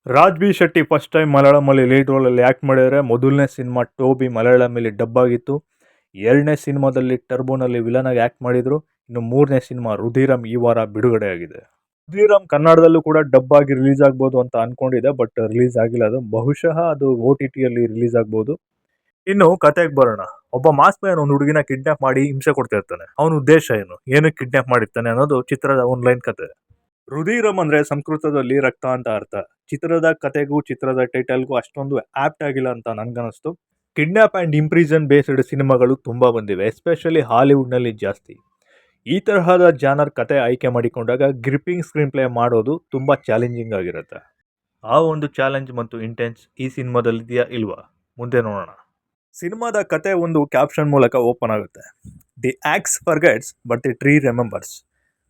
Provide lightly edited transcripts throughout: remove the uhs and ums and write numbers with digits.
Raj B Shetty first time ಮಲಯಾಳಮಲ್ಲಿ lead ರೋಲಲ್ಲಿ act ಮಾಡಿದರೆ ಮೊದಲನೇ ಸಿನಿಮಾ ಟೋಬಿ ಮಲಯಾಳಮಲ್ಲಿ ಡಬ್ ಆಗಿತ್ತು. ಎರಡನೇ ಸಿನಿಮಾದಲ್ಲಿ ಟರ್ಬೋನಲ್ಲಿ ವಿಲನ್ ಆಗಿ ಆ್ಯಕ್ಟ್ ಮಾಡಿದರು. ಇನ್ನು ಮೂರನೇ ಸಿನಿಮಾ ರುಧಿರಂ ಈ ವಾರ ಬಿಡುಗಡೆಯಾಗಿದೆ. ರುಧಿರಂ ಕನ್ನಡದಲ್ಲೂ ಕೂಡ ಡಬ್ ಆಗಿ ರಿಲೀಸ್ ಆಗ್ಬೋದು ಅಂತ ಅನ್ಕೊಂಡಿದೆ, ಬಟ್ ರಿಲೀಸ್ ಆಗಿಲ್ಲ. ಅದು ಬಹುಶಃ ಅದು OTTಯಲ್ಲಿ ರಿಲೀಸ್ ಆಗ್ಬೋದು. ಇನ್ನು ಕತೆಗೆ ಬರೋಣ. ಒಬ್ಬ ಮಾಸ್ ಮ್ಯಾನ್ ಒಂದು ಹುಡುಗಿನ ಕಿಡ್ನಾಪ್ ಮಾಡಿ ಹಿಂಸೆ ಕೊಡ್ತಾ ಇರ್ತಾನೆ. ಅವನ ಉದ್ದೇಶ ಏನು, ಏನಕ್ಕೆ ಕಿಡ್ನಾಪ್ ಮಾಡಿರ್ತಾನೆ ಅನ್ನೋದು ಚಿತ್ರದ ಆನ್ಲೈನ್ ಕತೆ. ರುಧಿರಂ ಅಂದ್ರೆ ಸಂಸ್ಕೃತದಲ್ಲಿ ರಕ್ತ ಅಂತ ಅರ್ಥ. ಚಿತ್ರದ ಕತೆಗೂ ಚಿತ್ರದ ಟೈಟಲ್ಗೂ ಅಷ್ಟೊಂದು ಆಪ್ಟ್ ಆಗಿಲ್ಲ ಅಂತ ನನ್ಗನ್ನಿಸ್ತು. ಕಿಡ್ನಾಪ್ ಆ್ಯಂಡ್ ಇಂಪ್ರಿಸನ್ ಬೇಸ್ಡ್ ಸಿನಿಮಾಗಳು ತುಂಬ ಬಂದಿವೆ, ಎಸ್ಪೆಷಲಿ ಹಾಲಿವುಡ್ನಲ್ಲಿ ಜಾಸ್ತಿ. ಈ ತರಹದ ಜಾನರ್ ಕತೆ ಆಯ್ಕೆ ಮಾಡಿಕೊಂಡಾಗ ಗ್ರಿಪ್ಪಿಂಗ್ ಸ್ಕ್ರೀನ್ ಪ್ಲೇ ಮಾಡೋದು ತುಂಬ ಚಾಲೆಂಜಿಂಗ್ ಆಗಿರುತ್ತೆ. ಆ ಒಂದು ಚಾಲೆಂಜ್ ಮತ್ತು ಇಂಟೆನ್ಸ್ ಈ ಸಿನಿಮಾದಲ್ಲಿದೆಯಾ ಇಲ್ವಾ, ಮುಂದೆ ನೋಡೋಣ. ಸಿನಿಮಾದ ಕತೆ ಒಂದು ಕ್ಯಾಪ್ಷನ್ ಮೂಲಕ ಓಪನ್ ಆಗುತ್ತೆ. The axe forgets but the tree remembers.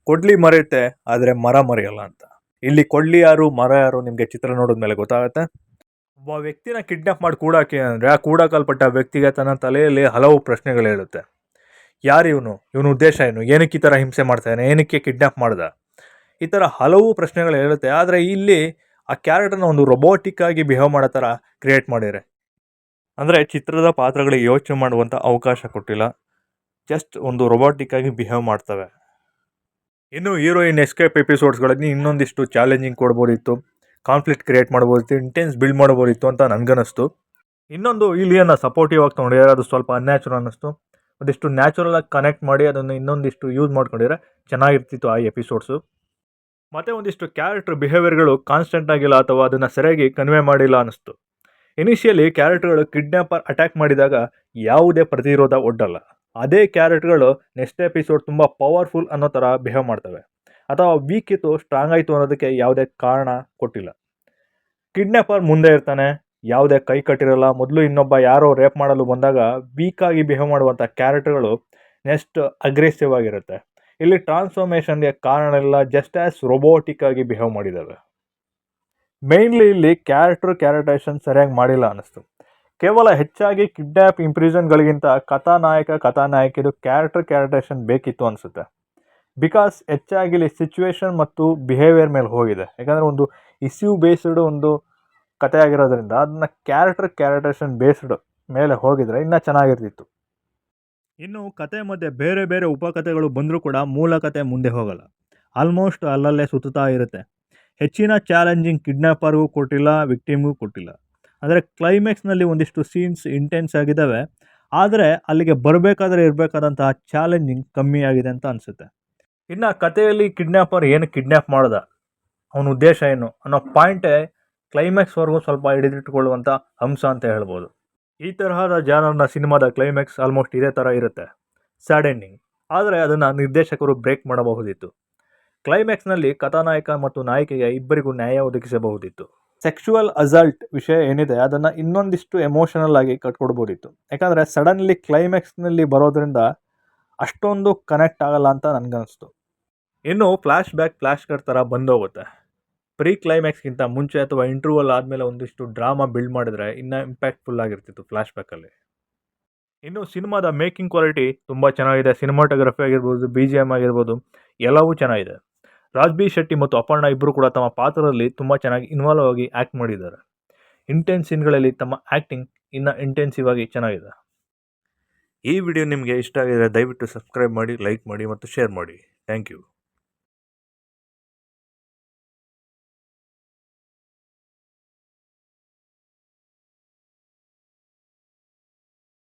ಕೊಡ್ಲಿ ಮರೆಯುತ್ತೆ ಆದರೆ ಮರ ಮರೆಯಲ್ಲ ಅಂತ. ಇಲ್ಲಿ ಕೊಡ್ಲಿ ಯಾರು ಮರ ಯಾರು ನಿಮಗೆ ಚಿತ್ರ ನೋಡಿದ್ಮೇಲೆ ಗೊತ್ತಾಗುತ್ತೆ. ಒಬ್ಬ ವ್ಯಕ್ತಿನ ಕಿಡ್ನಾಪ್ ಮಾಡಿ ಕೂಡಾಕೆ ಅಂದರೆ ಆ ಕೂಡಾಕಲ್ಪಟ್ಟ ವ್ಯಕ್ತಿಗೆ ತನ್ನ ತಲೆಯಲ್ಲಿ ಹಲವು ಪ್ರಶ್ನೆಗಳು ಹೇಳುತ್ತೆ. ಯಾರು ಇವನ ಉದ್ದೇಶ ಏನು, ಏನಕ್ಕೆ ಈ ಥರ ಹಿಂಸೆ ಮಾಡ್ತಾನೆ, ಏನಕ್ಕೆ ಕಿಡ್ನಾಪ್ ಮಾಡ್ದ, ಈ ಥರ ಹಲವು ಪ್ರಶ್ನೆಗಳು ಹೇಳುತ್ತೆ. ಆದರೆ ಇಲ್ಲಿ ಆ ಕ್ಯಾರೆಕ್ಟರ್ನ ಒಂದು ರೊಬೋಟಿಕ್ ಆಗಿ ಬಿಹೇವ್ ಮಾಡೋ ಥರ ಕ್ರಿಯೇಟ್ ಮಾಡಿದ್ದಾರೆ. ಅಂದರೆ ಚಿತ್ರದ ಪಾತ್ರಗಳಿಗೆ ಯೋಚನೆ ಮಾಡುವಂಥ ಅವಕಾಶ ಕೊಟ್ಟಿಲ್ಲ, ಜಸ್ಟ್ ಒಂದು ರೊಬೋಟಿಕ್ ಆಗಿ ಬಿಹೇವ್ ಮಾಡ್ತವೆ. ಇನ್ನು ಹೀರೋಯಿನ್ ಎಸ್ಕೇಪ್ ಎಪಿಸೋಡ್ಸ್ಗಳಲ್ಲಿ ಇನ್ನೊಂದಿಷ್ಟು ಚಾಲೆಂಜಿಂಗ್ ಕೊಡ್ಬೋದಿತ್ತು, ಕಾನ್ಫ್ಲಿಕ್ಟ್ ಕ್ರಿಯೇಟ್ ಮಾಡ್ಬೋದಿತ್ತು, ಇಂಟೆನ್ಸ್ ಬಿಲ್ಡ್ ಮಾಡ್ಬೋದಿತ್ತು ಅಂತ ನನಗನ್ನಿಸ್ತು. ಇನ್ನೊಂದು ಇಲಿಯನ್ನು ಸಪೋರ್ಟಿವ್ ಆಗಿ ತೊಗೊಂಡಿದ್ದಾರೆ, ಅದು ಸ್ವಲ್ಪ ಅನ್ಯಾಚುರಲ್ ಅನ್ನಿಸ್ತು. ಒಂದಿಷ್ಟು ನ್ಯಾಚುರಲ್ ಆಗಿ ಕನೆಕ್ಟ್ ಮಾಡಿ ಅದನ್ನು ಇನ್ನೊಂದಿಷ್ಟು ಯೂಸ್ ಮಾಡ್ಕೊಂಡಿದ್ರೆ ಚೆನ್ನಾಗಿರ್ತಿತ್ತು ಆ ಎಪಿಸೋಡ್ಸು. ಮತ್ತು ಒಂದಿಷ್ಟು ಕ್ಯಾರೆಕ್ಟರ್ ಬಿಹೇವಿಯರ್ಗಳು ಕಾನ್ಸ್ಟೆಂಟ್ ಆಗಿಲ್ಲ ಅಥವಾ ಅದನ್ನು ಸರಿಯಾಗಿ ಕನ್ವೆ ಮಾಡಿಲ್ಲ ಅನ್ನಿಸ್ತು. ಇನಿಷಿಯಲಿ ಕ್ಯಾರೆಕ್ಟರ್ಗಳು ಕಿಡ್ನಾಪರ್ ಅಟ್ಯಾಕ್ ಮಾಡಿದಾಗ ಯಾವುದೇ ಪ್ರತಿರೋಧ ಒಡ್ಡಲ್ಲ. ಅದೇ ಕ್ಯಾರೆಕ್ಟರ್ಗಳು ನೆಕ್ಸ್ಟ್ ಎಪಿಸೋಡ್ ತುಂಬ ಪವರ್ಫುಲ್ ಅನ್ನೋ ಥರ ಬಿಹೇವ್ ಮಾಡ್ತವೆ, ಅಥವಾ ವೀಕ್ ಇತ್ತು ಸ್ಟ್ರಾಂಗ್ ಆಯಿತು ಅನ್ನೋದಕ್ಕೆ ಯಾವುದೇ ಕಾರಣ ಕೊಟ್ಟಿಲ್ಲ. ಕಿಡ್ನಾಪರ್ ಮುಂದೆ ಇರ್ತಾನೆ, ಯಾವುದೇ ಕೈ ಕಟ್ಟಿರಲ್ಲ. ಮೊದಲು ಇನ್ನೊಬ್ಬ ಯಾರೋ ರೇಪ್ ಮಾಡಲು ಬಂದಾಗ ವೀಕಾಗಿ ಬಿಹೇವ್ ಮಾಡುವಂಥ ಕ್ಯಾರೆಕ್ಟರ್ಗಳು ನೆಕ್ಸ್ಟ್ ಅಗ್ರೆಸಿವ್ ಆಗಿರುತ್ತೆ. ಇಲ್ಲಿ ಟ್ರಾನ್ಸ್ಫಾರ್ಮೇಷನ್ಗೆ ಕಾರಣ ಇಲ್ಲ, ಜಸ್ಟ್ ಆ್ಯಸ್ ರೊಬೋಟಿಕ್ ಆಗಿ ಬಿಹೇವ್ ಮಾಡಿದ್ದಾವೆ. ಮೇಯ್ನ್ಲಿ ಇಲ್ಲಿ ಕ್ಯಾರೆಕ್ಟರೈಸೇಷನ್ ಸರಿಯಾಗಿ ಮಾಡಿಲ್ಲ ಅನ್ನಿಸ್ತು. ಕೇವಲ ಹೆಚ್ಚಾಗಿ ಕಿಡ್ನಾಪ್ ಇಂಪ್ರಿಸನ್ಗಳಿಗಿಂತ ಕಥಾನಾಯಕಿದು ಕ್ಯಾರೆಕ್ಟರೈಸೇಷನ್ ಬೇಕಿತ್ತು ಅನಿಸುತ್ತೆ. ಬಿಕಾಸ್ ಹೆಚ್ಚಾಗಿ ಇಲ್ಲಿ ಸಿಚುವೇಶನ್ ಮತ್ತು ಬಿಹೇವಿಯರ್ ಮೇಲೆ ಹೋಗಿದೆ. ಯಾಕಂದರೆ ಒಂದು ಇಶ್ಯೂ ಬೇಸ್ಡ್ ಒಂದು ಕತೆ ಆಗಿರೋದ್ರಿಂದ ಅದನ್ನು ಕ್ಯಾರೆಕ್ಟರೈಸೇಷನ್ ಬೇಸ್ಡ್ ಮೇಲೆ ಹೋಗಿದರೆ ಇನ್ನೂ ಚೆನ್ನಾಗಿರ್ತಿತ್ತು. ಇನ್ನು ಕತೆ ಮಧ್ಯೆ ಬೇರೆ ಬೇರೆ ಉಪಕಥೆಗಳು ಬಂದರೂ ಕೂಡ ಮೂಲ ಕತೆ ಮುಂದೆ ಹೋಗಲ್ಲ, ಆಲ್ಮೋಸ್ಟ್ ಅಲ್ಲಲ್ಲೇ ಸುತ್ತಾ ಇರುತ್ತೆ. ಹೆಚ್ಚಿನ ಚಾಲೆಂಜಿಂಗ್ ಕಿಡ್ನಾಪರ್ಗೂ ಕೊಟ್ಟಿಲ್ಲ, ವಿಕ್ಟಿಮ್ಗೂ ಕೊಟ್ಟಿಲ್ಲ. ಅಂದರೆ ಕ್ಲೈಮ್ಯಾಕ್ಸ್ನಲ್ಲಿ ಒಂದಿಷ್ಟು ಸೀನ್ಸ್ ಇಂಟೆನ್ಸ್ ಆಗಿದ್ದಾವೆ, ಆದರೆ ಅಲ್ಲಿಗೆ ಬರಬೇಕಾದ್ರೆ ಇರಬೇಕಾದಂತಹ ಚಾಲೆಂಜಿಂಗ್ ಕಮ್ಮಿ ಆಗಿದೆ ಅಂತ ಅನಿಸುತ್ತೆ. ಇನ್ನು ಕಥೆಯಲ್ಲಿ ಕಿಡ್ನಾಪರ್ ಏನು ಕಿಡ್ನಾಪ್ ಮಾಡ್ದ, ಅವನ ಉದ್ದೇಶ ಏನು ಅನ್ನೋ ಪಾಯಿಂಟೇ ಕ್ಲೈಮ್ಯಾಕ್ಸ್ವರೆಗೂ ಸ್ವಲ್ಪ ಹಿಡಿದಿಟ್ಟುಕೊಳ್ಳುವಂಥ ಅಂಶ ಅಂತ ಹೇಳ್ಬೋದು. ಈ ತರಹದ ಜಾನರ್ನ ಸಿನಿಮಾದ ಕ್ಲೈಮ್ಯಾಕ್ಸ್ ಆಲ್ಮೋಸ್ಟ್ ಇದೇ ಥರ ಇರುತ್ತೆ, ಸ್ಯಾಡ್ ಎಂಡಿಂಗ್. ಆದರೆ ಅದನ್ನು ನಿರ್ದೇಶಕರು ಬ್ರೇಕ್ ಮಾಡಬಹುದಿತ್ತು. ಕ್ಲೈಮ್ಯಾಕ್ಸ್ನಲ್ಲಿ ಕಥಾನಾಯಕ ಮತ್ತು ನಾಯಕಿಗೆ ಇಬ್ಬರಿಗೂ ನ್ಯಾಯ ಒದಗಿಸಬಹುದಿತ್ತು. ಸೆಕ್ಶುವಲ್ ಅಸಲ್ಟ್ ವಿಷಯ ಏನಿದೆ ಅದನ್ನು ಇನ್ನೊಂದಿಷ್ಟು ಎಮೋಷನಲ್ ಆಗಿ ಕಟ್ಕೊಡ್ಬೋದಿತ್ತು. ಯಾಕಂದರೆ ಸಡನ್ಲಿ ಕ್ಲೈಮ್ಯಾಕ್ಸ್ನಲ್ಲಿ ಬರೋದ್ರಿಂದ ಅಷ್ಟೊಂದು ಕನೆಕ್ಟ್ ಆಗಲ್ಲ ಅಂತ ನನಗನ್ನಿಸ್ತು. ಇನ್ನು ಫ್ಲ್ಯಾಶ್ ಕಟ್ ಥರ ಬಂದೋಗುತ್ತೆ. ಪ್ರೀ ಕ್ಲೈಮ್ಯಾಕ್ಸ್ಗಿಂತ ಮುಂಚೆ ಅಥವಾ ಇಂಟರ್ವಲ್ ಆದಮೇಲೆ ಒಂದಿಷ್ಟು ಡ್ರಾಮಾ ಬಿಲ್ಡ್ ಮಾಡಿದ್ರೆ ಇನ್ನೂ ಇಂಪ್ಯಾಕ್ಟ್ಫುಲ್ ಆಗಿರ್ತಿತ್ತು ಫ್ಲ್ಯಾಶ್ ಬ್ಯಾಕಲ್ಲಿ. ಇನ್ನು ಸಿನಿಮಾದ ಮೇಕಿಂಗ್ ಕ್ವಾಲಿಟಿ ತುಂಬ ಚೆನ್ನಾಗಿದೆ. ಸಿನಿಮಾಟೋಗ್ರಫಿ ಆಗಿರ್ಬೋದು, BGM ಆಗಿರ್ಬೋದು, ಎಲ್ಲವೂ ಚೆನ್ನಾಗಿದೆ. ರಾಜ್ ಬಿ ಶೆಟ್ಟಿ ಮತ್ತು ಅಪರ್ಣ ಇಬ್ಬರು ಕೂಡ ತಮ್ಮ ಪಾತ್ರದಲ್ಲಿ ತುಂಬ ಚೆನ್ನಾಗಿ ಇನ್ವಾಲ್ವ್ ಆಗಿ ಆ್ಯಕ್ಟ್ ಮಾಡಿದ್ದಾರೆ. ಇಂಟೆನ್ಸ್ ಸೀನ್ಗಳಲ್ಲಿ ತಮ್ಮ ಆ್ಯಕ್ಟಿಂಗ್ ಇನ್ನೂ ಇಂಟೆನ್ಸಿವ್ ಆಗಿ ಚೆನ್ನಾಗಿದೆ. ಈ ವಿಡಿಯೋ ನಿಮಗೆ ಇಷ್ಟ ಆಗಿದರೆ ದಯವಿಟ್ಟು ಸಬ್ಸ್ಕ್ರೈಬ್ ಮಾಡಿ, ಲೈಕ್ ಮಾಡಿ ಮತ್ತು ಶೇರ್ ಮಾಡಿ. Thank you.